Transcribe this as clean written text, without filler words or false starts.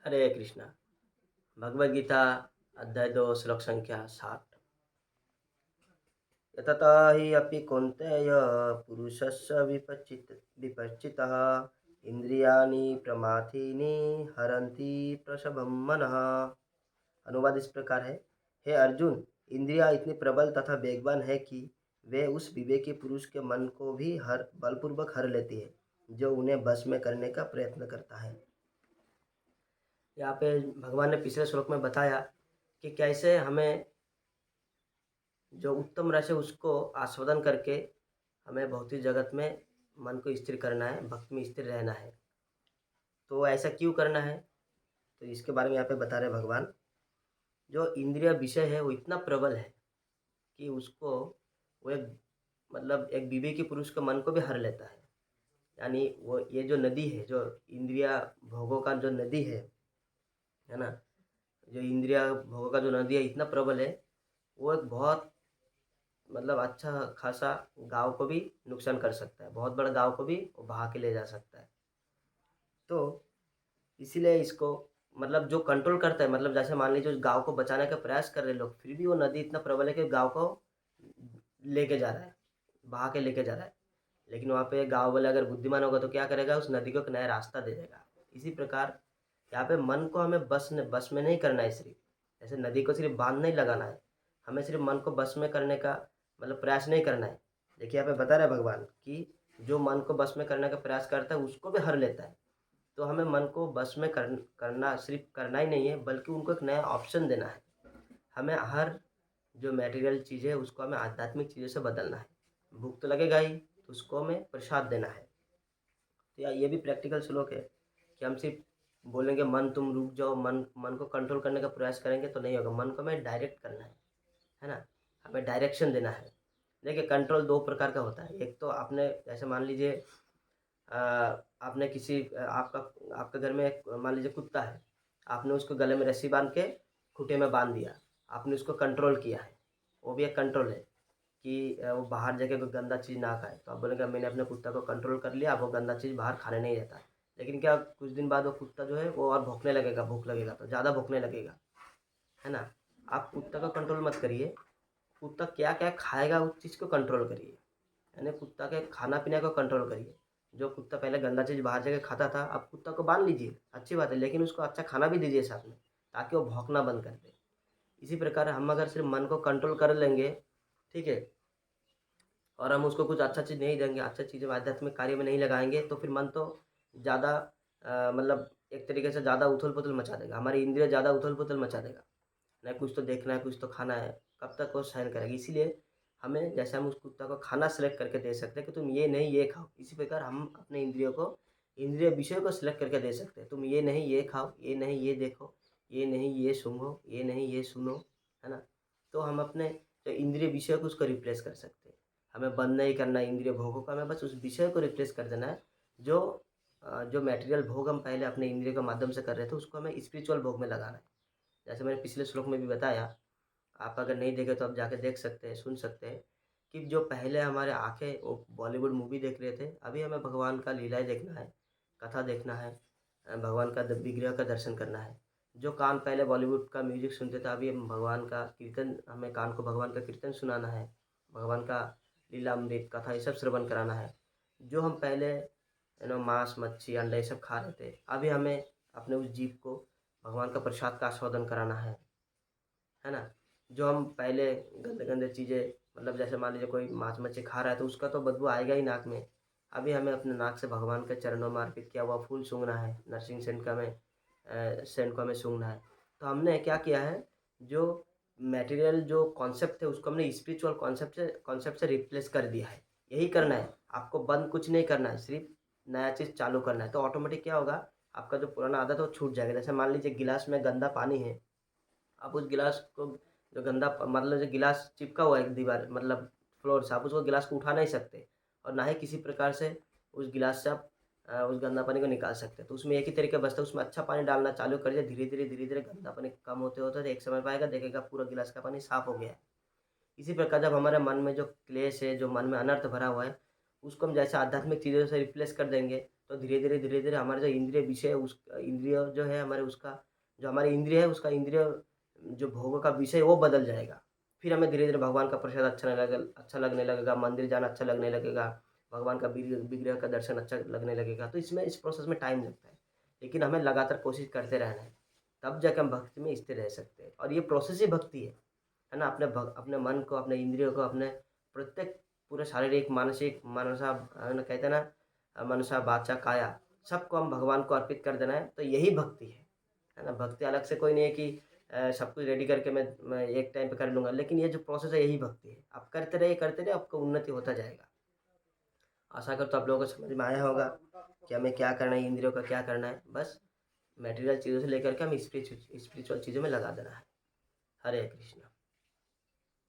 हरे कृष्णा। भगवद गीता अध्याय 2 श्लोक संख्या 60। यतता हि अपि कौन्तेय पुरुषस्य विपच्चितः इंद्रियाणि प्रमाथीनि हरन्ति प्रसभं मनः। अनुवाद इस प्रकार है। हे अर्जुन, इंद्रियां इतनी प्रबल तथा वेगवान है कि वे उस विवेकी पुरुष के मन को भी हर बलपूर्वक हर लेती है, जो उन्हें बस में करने का प्रयत्न करता है। यहाँ पे भगवान ने पिछले श्लोक में बताया कि कैसे हमें जो उत्तम रस है उसको आस्वादन करके हमें भौतिक जगत में मन को स्थिर करना है, भक्ति में स्थिर रहना है। तो ऐसा क्यों करना है, तो इसके बारे में यहाँ पे बता रहे भगवान। जो इंद्रिय विषय है वो इतना प्रबल है कि उसको वो एक एक विवेकी पुरुष के मन को भी हर लेता है। यानी वो ये जो नदी है, जो इंद्रिया भोगों का जो नदी है ना, जो इंद्रिया भोगों का जो नदी है इतना प्रबल है, वो एक बहुत अच्छा खासा गाँव को भी नुकसान कर सकता है, बहुत बड़ा गाँव को भी वो बहा के ले जा सकता है। तो इसीलिए इसको जो कंट्रोल करता है, जैसे मान लीजिए उस गाँव को बचाने का प्रयास कर रहे लोग, फिर भी वो नदी इतना प्रबल है कि गाँव को लेके जा रहा है, बहा के लेके जा रहा है। लेकिन वहाँ पे गाँव वाले अगर बुद्धिमान होगा तो क्या करेगा, उस नदी को एक नया रास्ता दे देगा। इसी प्रकार यहाँ पे मन को हमें बस में नहीं करना है। सिर्फ ऐसे नदी को सिर्फ बांध नहीं लगाना है, हमें सिर्फ मन को बस में करने का प्रयास नहीं करना है। देखिए यहाँ पे बता रहे भगवान कि जो मन को बस में करने का प्रयास करता है उसको भी हर लेता है। तो हमें मन को बस में करना सिर्फ करना ही नहीं है, बल्कि उनको एक नया ऑप्शन देना है। हमें हर जो मटेरियल चीज़ है उसको हमें आध्यात्मिक चीज़ों से बदलना है। भूख तो लगेगा ही, तो उसको हमें प्रसाद देना है। तो या ये भी प्रैक्टिकल श्लोक है कि हम सिर्फ बोलेंगे मन तुम रुक जाओ, मन मन को कंट्रोल करने का प्रयास करेंगे तो नहीं होगा। मन को हमें डायरेक्ट करना है ना, हमें डायरेक्शन देना है। देखिए कंट्रोल दो प्रकार का होता है। एक तो आपने जैसे मान लीजिए आपने किसी आपका आपके घर में एक मान लीजिए कुत्ता है, आपने उसको गले में रस्सी बांध के खूंटे में बांध दिया, आपने उसको कंट्रोल किया है। वो भी एक कंट्रोल है कि वो बाहर जाके कोई गंदा चीज़ ना खाए। तो आप बोलेंगे मैंने अपने कुत्ता को कंट्रोल कर लिया, अब वो गंदा चीज़ बाहर खाने नहीं देता। लेकिन क्या कुछ दिन बाद वो कुत्ता जो है वो और भौंकने लगेगा, भूख लगेगा तो ज़्यादा भौंकने लगेगा, है ना। आप कुत्ता का कंट्रोल मत करिए, कुत्ता क्या क्या खाएगा उस चीज़ को कंट्रोल करिए। यानी कुत्ता के खाना पीने को कंट्रोल करिए। जो कुत्ता पहले गंदा चीज़ बाहर जाके खाता था, अब कुत्ता को बांध लीजिए, अच्छी बात है, लेकिन उसको अच्छा खाना भी दीजिए साथ में, ताकि वो भौंकना बंद कर दे। इसी प्रकार हम अगर सिर्फ मन को कंट्रोल कर लेंगे, ठीक है, और हम उसको कुछ अच्छा चीज़ नहीं देंगे, अच्छा चीज़ें आध्यात्मिक कार्य में नहीं लगाएंगे, तो फिर मन तो ज़्यादा एक तरीके से ज़्यादा उथल-पुथल मचा देगा, हमारी इंद्रिय ज़्यादा उथल-पुथल मचा देगा। नहीं कुछ तो देखना है, कुछ तो खाना है, कब तक वो सहन करेगी। इसीलिए हमें जैसे हम उस कुत्ता को खाना सेलेक्ट करके दे सकते हैं कि तुम ये नहीं ये खाओ, इसी प्रकार हम अपने इंद्रियों को इंद्रिय विषयों को सिलेक्ट करके दे सकते हैं। तुम ये नहीं ये खाओ, ये नहीं ये देखो, ये नहीं ये सूंघो, ये नहीं ये सुनो, है ना। तो हम अपने जो इंद्रिय विषय को उसको रिप्लेस कर सकते हैं। हमें बंद नहीं करना है इंद्रिय भोगों को, हमें बस उस विषय को रिप्लेस कर देना है। जो जो मटेरियल भोग हम पहले अपने इंद्रिय के माध्यम से कर रहे थे, उसको हमें स्पिरिचुअल भोग में लगाना है। जैसे मैंने पिछले श्लोक में भी बताया, आप अगर नहीं देखे तो आप जाके देख सकते हैं, सुन सकते हैं कि जो पहले हमारे आँखें वो बॉलीवुड मूवी देख रहे थे, अभी हमें भगवान का लीलाएँ देखना है, कथा देखना है, भगवान का द विग्रह का दर्शन करना है। जो कान पहले बॉलीवुड का म्यूज़िक सुनते थे, अभी हम भगवान का कीर्तन, हमें कान को भगवान का कीर्तन सुनाना है, भगवान का लीलामृत कथा ये सब श्रवण कराना है। जो हम पहले मांस, मच्छी, अंडा ये सब खा रहे थे, अभी हमें अपने उस जीभ को भगवान का प्रसाद का आस्वादन कराना है ना? जो हम पहले गंदे-गंदे चीज़ें जैसे मान लीजिए कोई मांस-मच्छी खा रहा है तो उसका तो बदबू आएगा ही नाक में। अभी हमें अपने नाक से भगवान के चरणों में अर्पित किया हुआ फूल सूँघना है, नरसिंह सेन का सेंट को हमें सूँघना है। तो हमने क्या किया है, जो मटेरियल जो कॉन्सेप्ट है उसको हमने स्पिरिचुअल कॉन्सेप्ट से रिप्लेस कर दिया है। यही करना है, आपको बंद कुछ नहीं करना है, सिर्फ़ नया चीज़ चालू करना है। तो ऑटोमेटिक क्या होगा, आपका जो पुराना आदत है वो छूट जाएगा। जैसे मान लीजिए गिलास में गंदा पानी है, आप उस गिलास को जो गंदा जो गिलास चिपका हुआ है एक दीवार फ्लोर से, आप उसको गिलास को उठा नहीं सकते और ना ही किसी प्रकार से उस गिलास से आप उस गंदा पानी को निकाल सकते हैं। तो उसमें एक ही तरीका बचता है, उसमें अच्छा पानी डालना चालू करिए, धीरे-धीरे गंदा पानी कम होते-होते एक समय पे आएगा, देखिएगा पूरा गिलास का पानी साफ हो गया है। इसी प्रकार जब हमारे मन में जो क्लेश है, जो मन में अनर्थ भरा हुआ है, उसको हम जैसे आध्यात्मिक चीज़ों से रिप्लेस कर देंगे, तो धीरे धीरे हमारा जो इंद्रिय विषय है उस इंद्रिय जो है हमारे उसका जो हमारे इंद्रिय है उसका इंद्रिय जो भोगों का विषय है वो बदल जाएगा। फिर हमें धीरे-धीरे भगवान का प्रसाद अच्छा लगने लगेगा, मंदिर जाना अच्छा लगने लगेगा, भगवान का विग्रह का दर्शन अच्छा लगने लगेगा। तो इसमें इस प्रोसेस में टाइम लगता है, लेकिन हमें लगातार कोशिश करते रहना है, तब जाके हम भक्ति में स्थिर रह सकते हैं और ये प्रोसेस ही भक्ति है ना? अपने मन को, अपने इंद्रियों को, अपने प्रत्येक पूरे शारीरिक, मानसिक, मनसा कहते हैं ना मनसा, वाचा, काया सबको हम भगवान को अर्पित कर देना है, तो यही भक्ति है ना? भक्ति अलग से कोई नहीं है कि सब कुछ रेडी करके मैं एक टाइम पे कर लूँगा, लेकिन ये जो प्रोसेस है यही भक्ति है। आप करते रहिए आपको उन्नति होता जाएगा। आशा करता हूँ आप लोगों को समझ में आया होगा कि हमें क्या करना है, इंद्रियों का क्या करना है। बस मटेरियल चीज़ों से लेकर के हमें स्पिरिचुअल चीज़ों में लगा देना है। हरे कृष्ण।